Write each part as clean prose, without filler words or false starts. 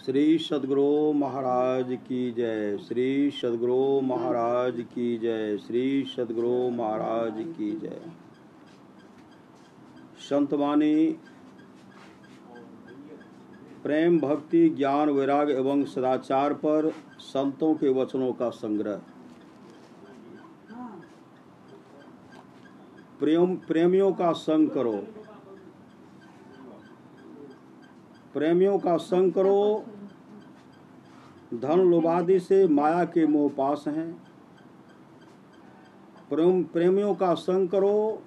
श्री सद्गुरु महाराज की जय। श्री सद्गुरु महाराज की जय। श्री सद्गुरु महाराज की जय। संतवाणी प्रेम भक्ति ज्ञान वैराग्य एवं सदाचार पर संतों के वचनों का संग्रह। प्रेमियों का संग करो, प्रेमियों का संग करो, धन लोभादि से माया के मोह पास हैं। प्रेमियों का संग करो,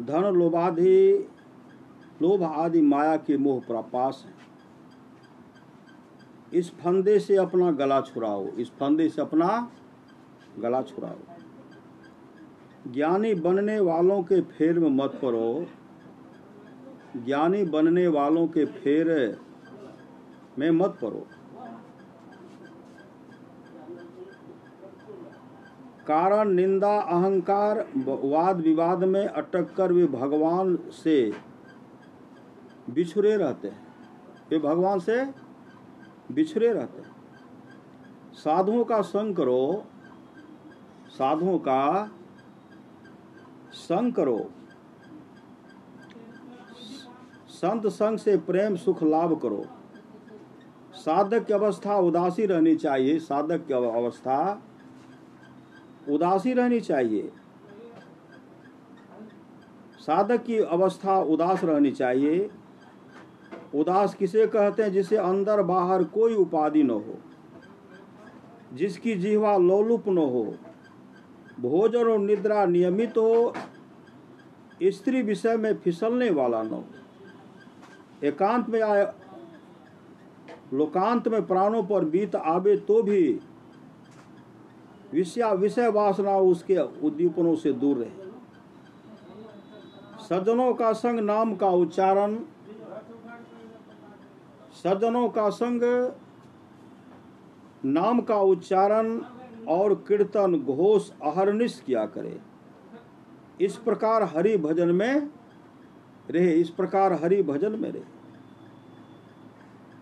धन लोभ आदि माया के मोह पास हैं। इस फंदे से अपना गला छुड़ाओ, इस फंदे से अपना गला छुड़ाओ। ज्ञानी बनने वालों के फेर में मत पड़ो, ज्ञानी बनने वालों के फेर में मत पड़ो। कारण निंदा अहंकार वाद विवाद में अटक कर वे भगवान से बिछुड़े रहते हैं, वे भगवान से बिछुड़े रहते हैं। साधुओं का संग करो, साधुओं का संग करो। संत संग से प्रेम सुख लाभ करो। साधक की अवस्था उदासी रहनी चाहिए, साधक की अवस्था उदासी रहनी चाहिए। साधक की अवस्था उदास रहनी चाहिए। उदास किसे कहते हैं? जिसे अंदर बाहर कोई उपाधि न हो, जिसकी जिह्वा लोलुप न हो, भोजन और निद्रा नियमित हो, स्त्री विषय में फिसलने वाला न हो, एकांत में आए लोकांत में प्राणों पर बीत आवे तो भी विषय वासना उसके उद्दीपनों से दूर रहे। सज्जनों का संग नाम का उच्चारण, सज्जनों का संग नाम का उच्चारण और कीर्तन घोष अहर्निश किया करे। इस प्रकार हरि भजन में रहे, इस प्रकार हरि भजन में रहे,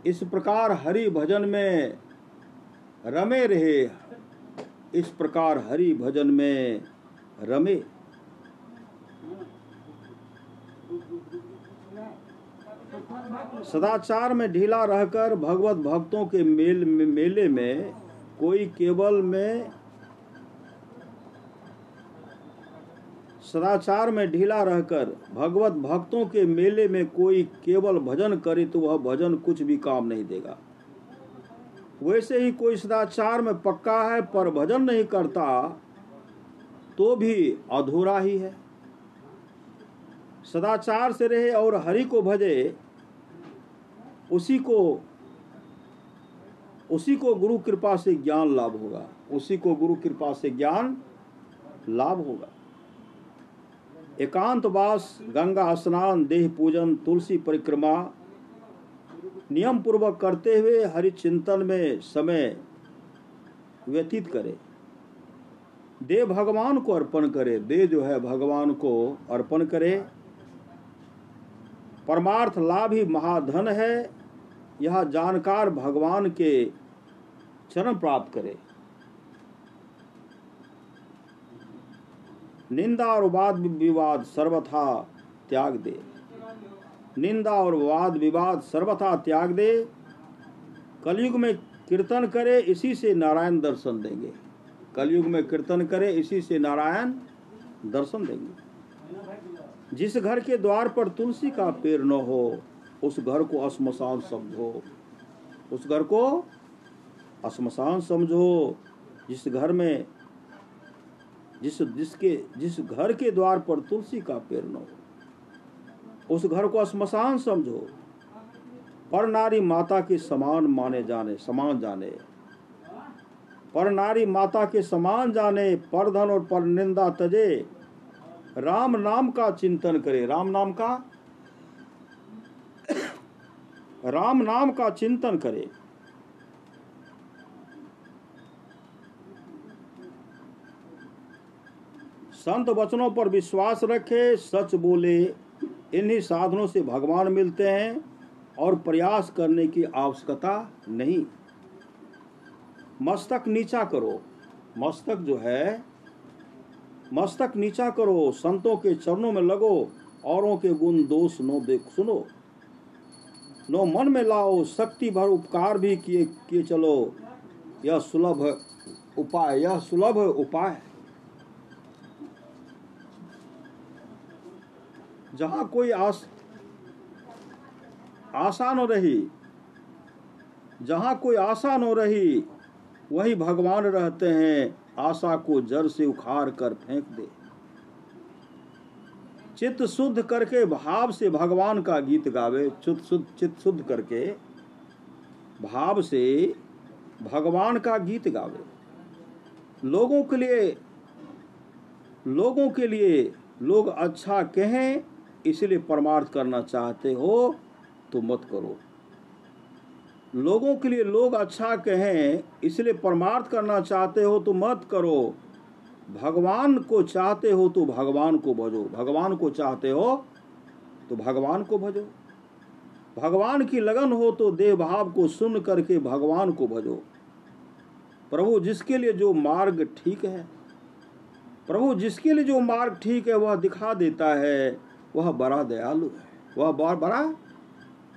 इस प्रकार हरि भजन में रमे रहे, इस प्रकार हरि भजन में रमे। सदाचार में ढीला रहकर भगवत भक्तों के मेले में कोई केवल सदाचार में ढीला रहकर भगवत भक्तों के मेले में कोई केवल भजन करे तो वह भजन कुछ भी काम नहीं देगा। वैसे ही कोई सदाचार में पक्का है पर भजन नहीं करता तो भी अधूरा ही है। सदाचार से रहे और हरि को भजे, उसी को गुरु कृपा से ज्ञान लाभ होगा, उसी को गुरु कृपा से ज्ञान लाभ होगा। एकांतवास, गंगा स्नान, देह पूजन, तुलसी परिक्रमा नियम पूर्वक करते हुए हरि चिंतन में समय व्यतीत करे। देह भगवान को अर्पण करे, देह जो है भगवान को अर्पण करे। परमार्थ लाभ ही महाधन है, यह जानकार भगवान के चरण प्राप्त करे। निंदा और वाद विवाद सर्वथा त्याग दे, निंदा और वाद विवाद सर्वथा त्याग दे। कलयुग में कीर्तन करे, इसी से नारायण दर्शन देंगे। कलयुग में कीर्तन करे, इसी से नारायण दर्शन देंगे। जिस घर के द्वार पर तुलसी का पेड़ न हो, उस घर को श्मशान समझो, उस घर को श्मशान समझो। जिस घर में जिस घर के द्वार पर तुलसी का पेड़ न हो, उस घर को श्मशान समझो। पर नारी माता के समान जाने, पर नारी माता के समान जाने, पर धन और पर निंदा तजे। राम नाम का चिंतन करे, राम नाम का चिंतन करे। संत वचनों पर विश्वास रखे, सच बोले। इन्हीं साधनों से भगवान मिलते हैं। और प्रयास करने की आवश्यकता नहीं। मस्तक नीचा करो, मस्तक जो है मस्तक नीचा करो, संतों के चरणों में लगो, औरों के गुण दोष नो देख सुनो, नो मन में लाओ, शक्ति भर उपकार भी किए चलो, यह सुलभ उपाय, यह सुलभ उपाय। जहां कोई आशा न रही, जहां कोई आशा न रही, वही भगवान रहते हैं, आशा को जड़ से उखाड़ कर फेंक दे। चित्त शुद्ध करके भाव से भगवान का गीत गावे, चित्त शुद्ध करके भाव से भगवान का गीत गावे। लोगों के लिए लोग अच्छा कहें, इसलिए परमार्थ करना चाहते हो तो मत करो। लोगों के लिए लोग अच्छा कहें, इसलिए परमार्थ करना चाहते हो तो मत करो। भगवान को चाहते हो तो भगवान को भजो, भगवान को चाहते हो तो भगवान को भजो। भगवान की लगन हो तो देह भाव को सुन करके भगवान को भजो। प्रभु जिसके लिए जो मार्ग ठीक है, प्रभु जिसके लिए जो मार्ग ठीक है वह दिखा देता है, वह बड़ा दयालु है, वह बड़ा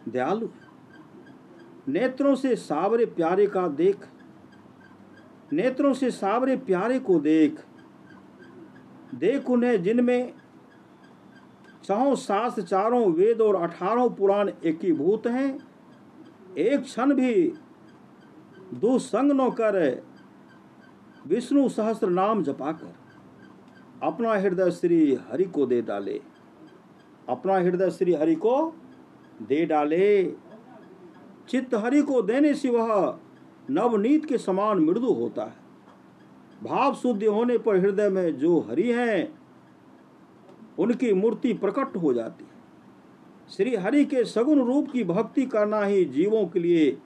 दयालु है। नेत्रों से सावरे प्यारे का देख, नेत्रों से सावरे प्यारे को देख, देख उन्हें जिनमें चारों शास्त्र, चारों वेद और 18 पुराण एकीभूत हैं। एक क्षण भी दुसंग न कर, विष्णु सहस्त्र नाम जपाकर अपना हृदय श्री हरि को दे डाले, अपना हृदय श्री हरि को दे डाले। चित्त हरि को देने से वह नवनीत के समान मृदु होता है। भाव शुद्ध होने पर हृदय में जो हरि हैं उनकी मूर्ति प्रकट हो जाती है। श्री हरि के सगुण रूप की भक्ति करना ही जीवों के लिए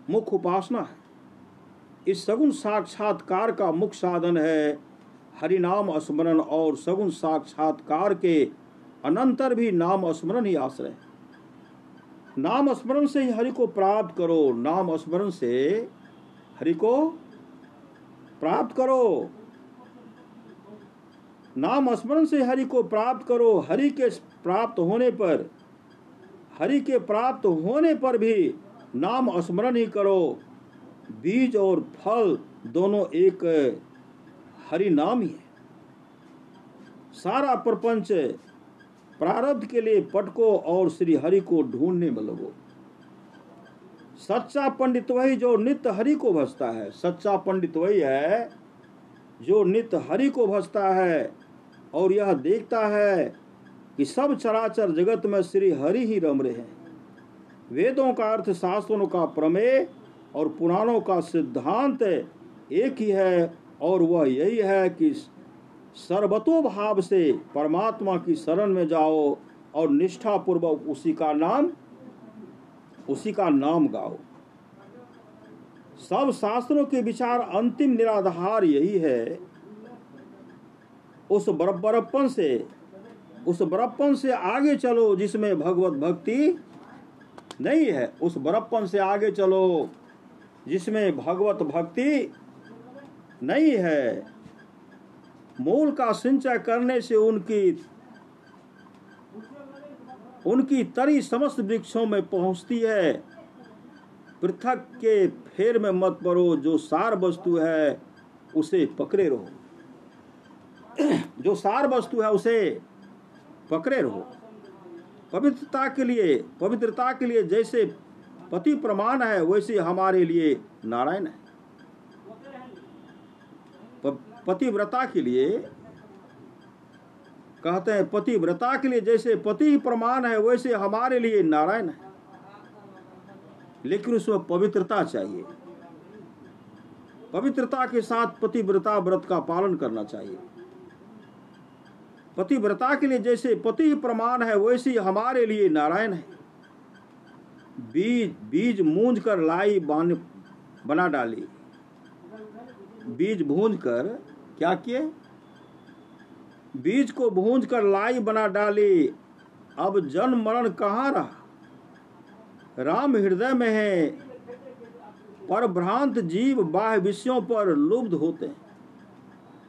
मुख्य उपासना है। इस सगुण साक्षात्कार का मुख्य साधन है हरि नाम स्मरण, और सगुण साक्षात्कार के अनंतर भी नाम स्मरण ही आश्रय है। नाम स्मरण से ही हरि को प्राप्त करो, नाम स्मरण से हरि को प्राप्त करो, नाम स्मरण से हरि को प्राप्त करो। हरि के प्राप्त होने पर भी नाम स्मरण ही करो। बीज और फल दोनों एक हरि नाम ही है। सारा प्रपंच प्रारब्ध के लिए पटको और श्री हरि को ढूंढने में लगो। सच्चा पंडित वही जो नित्य हरि को भजता है, सच्चा पंडित वही है जो नित्य हरि को भजता है और यह देखता है कि सब चराचर जगत में श्री हरि ही रम रहे हैं। वेदों का अर्थ, शास्त्रों का प्रमेय और पुराणों का सिद्धांत एक ही है, और वह यही है कि सर्वतो भाव से परमात्मा की शरण में जाओ और निष्ठा पूर्वक उसी का नाम गाओ। सब शास्त्रों के विचार अंतिम निराधार यही है। उस बड़प्पन से आगे चलो जिसमें भगवत भक्ति नहीं है, उस बड़प्पन से आगे चलो जिसमें भगवत भक्ति नहीं है। मूल का सिंचाई करने से उनकी तरी समस्त वृक्षों में पहुंचती है। पृथक के फेर में मत पड़ो, जो सार वस्तु है उसे पकड़े रहो, जो सार वस्तु है उसे पकड़े रहो। पवित्रता के लिए जैसे पति प्रमाण है वैसे हमारे लिए नारायण है। पतिव्रता के लिए कहते हैं, पतिव्रता के लिए जैसे पति प्रमाण है वैसे हमारे लिए नारायण है। लेकिन उसमें पवित्रता चाहिए, पवित्रता के साथ पतिव्रता व्रत का पालन करना चाहिए। पतिव्रता के लिए जैसे पति प्रमाण है वैसे हमारे लिए नारायण है। बीज मूंज कर लाई बना डाली, बीज भूंज कर क्या किए, बीज को भूंज कर लाई बना डाली। अब जन्म मरण कहाँ रहा, राम हृदय में है, पर भ्रांत जीव बाह्य विषयों पर लुब्ध होते हैं।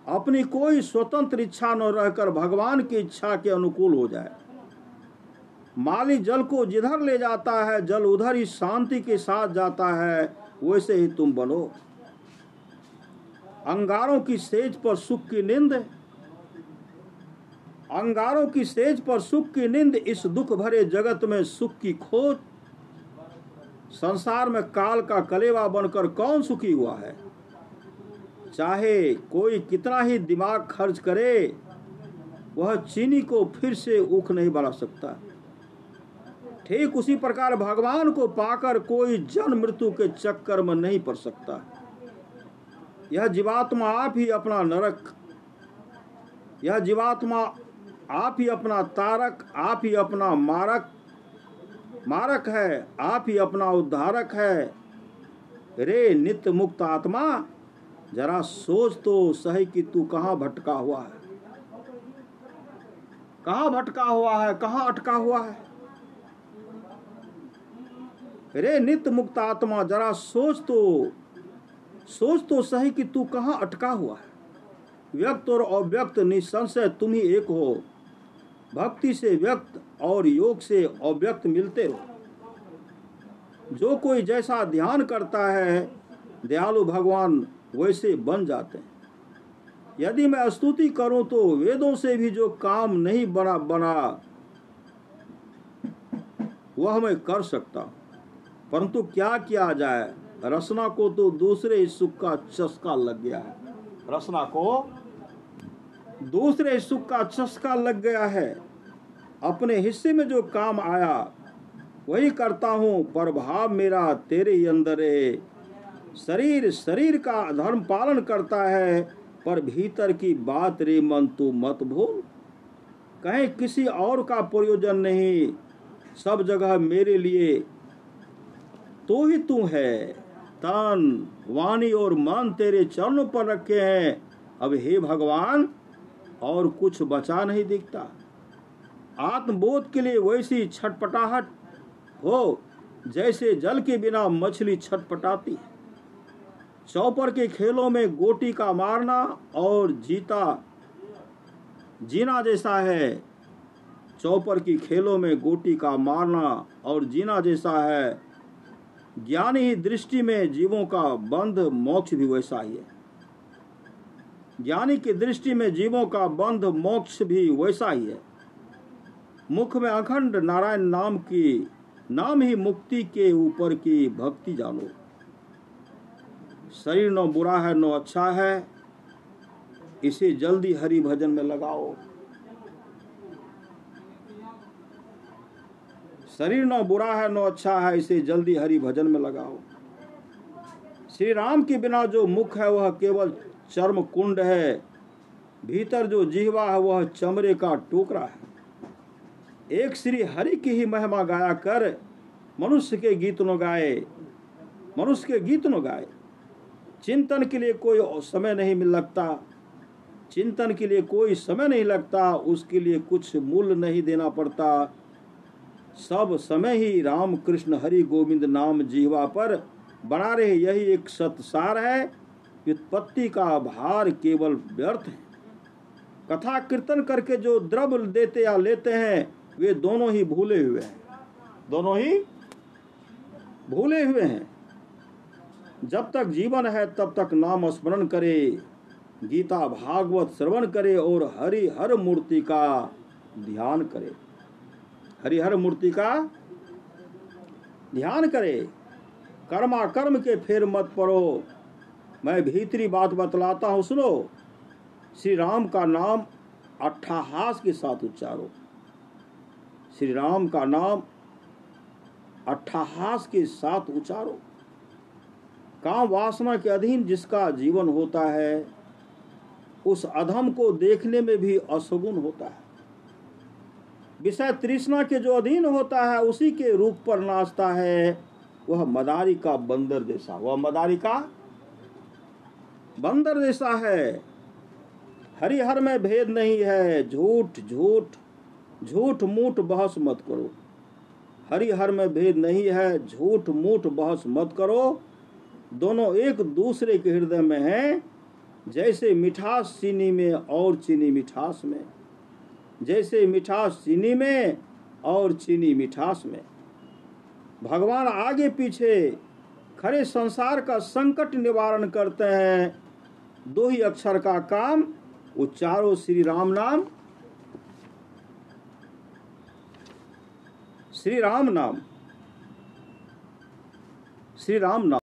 अपनी कोई स्वतंत्र इच्छा न रहकर भगवान की इच्छा के अनुकूल हो जाए। माली जल को जिधर ले जाता है, जल उधर ही शांति के साथ जाता है, वैसे ही तुम बनो। अंगारों की सेज पर सुख की नींद, अंगारों की सेज पर सुख की नींद, इस दुख भरे जगत में सुख की खोज। संसार में काल का कलेवा बनकर कौन सुखी हुआ है। चाहे कोई कितना ही दिमाग खर्च करे, वह चीनी को फिर से ऊख नहीं बना सकता। ठीक उसी प्रकार भगवान को पाकर कोई जन्म मृत्यु के चक्कर में नहीं पड़ सकता। यह जीवात्मा आप ही अपना नरक, यह जीवात्मा आप ही अपना तारक, आप ही अपना मारक है, आप ही अपना उद्धारक है। रे नित्य मुक्त आत्मा, जरा सोच तो सही कि तू कहाँ भटका हुआ है, कहाँ भटका हुआ है, कहाँ अटका हुआ है। रे नित्य मुक्त आत्मा, जरा सोच तो सही कि तू कहाँ अटका हुआ है। व्यक्त और अव्यक्त निसंशय तुम ही एक हो। भक्ति से व्यक्त और योग से अव्यक्त मिलते हो। जो कोई जैसा ध्यान करता है, दयालु भगवान वैसे बन जाते हैं। यदि मैं स्तुति करूं तो वेदों से भी जो काम नहीं बना वह मैं कर सकता हूं, परंतु क्या किया जाए, रसना को तो दूसरे सुख का चस्का लग गया है। रसना को दूसरे सुख का चस्का लग गया है। अपने हिस्से में जो काम आया वही करता हूँ, पर भाव मेरा तेरे ही अंदर है। शरीर का धर्म पालन करता है, पर भीतर की बात रे मन तू मत भूल। कहीं किसी और का प्रयोजन नहीं, सब जगह मेरे लिए तो ही तू है। तन वाणी और मन तेरे चरणों पर रखे हैं। अब हे भगवान और कुछ बचा नहीं दिखता। आत्मबोध के लिए वैसी छटपटाहट हो जैसे जल के बिना मछली छटपटाती है। चौपर के खेलों में गोटी का मारना और जीना जैसा है। चौपर की खेलों में गोटी का मारना और जीना जैसा है। ज्ञानी ही दृष्टि में जीवों का बंध मोक्ष भी वैसा ही है। ज्ञानी की दृष्टि में जीवों का बंध मोक्ष भी वैसा ही है। मुख में अखंड नारायण नाम ही मुक्ति के ऊपर की भक्ति जानो। शरीर न बुरा है न अच्छा है, इसे जल्दी हरि भजन में लगाओ। शरीर न बुरा है न अच्छा है, इसे जल्दी हरि भजन में लगाओ। श्री राम के बिना जो मुख है वह केवल चर्म कुंड है। भीतर जो जिह्वा है वह चमड़े का टुकड़ा है। एक श्री हरि की ही महिमा गाया कर, मनुष्य के गीत न गाए। चिंतन के लिए कोई समय नहीं लगता, उसके लिए कुछ मूल्य नहीं देना पड़ता। सब समय ही राम कृष्ण हरि गोविंद नाम जिह्वा पर बना रहे, यही एक सत्सार है। व्युत्पत्ति का भार केवल व्यर्थ है। कथा कीर्तन करके जो द्रव्य देते या लेते हैं वे दोनों ही भूले हुए हैं। जब तक जीवन है तब तक नाम स्मरण करे, गीता भागवत श्रवण करे और हरिहर मूर्ति का ध्यान करे। कर्मा कर्म के फेर मत पड़ो। मैं भीतरी बात बतलाता हूँ, सुनो। श्री राम का नाम अट्ठहास के साथ उच्चारो। श्री राम का नाम अट्ठहास के साथ उच्चारो। काम वासना के अधीन जिसका जीवन होता है, उस अधम को देखने में भी असगुन होता है। विषय तृष्णा के जो अधीन होता है, उसी के रूप पर नाचता है। वह मदारी का बंदर जैसा है। हरिहर में भेद नहीं है। झूठ मूठ बहस मत करो। हरिहर में भेद नहीं है, झूठ मूठ बहस मत करो, दोनों एक दूसरे के हृदय में हैं। जैसे मिठास चीनी में और चीनी मिठास में, जैसे मिठास चीनी में और चीनी मिठास में। भगवान आगे पीछे खरे संसार का संकट निवारण करते हैं। 2 ही अक्षर का काम, उच्चारो श्री राम नाम, श्री राम नाम, श्री राम नाम।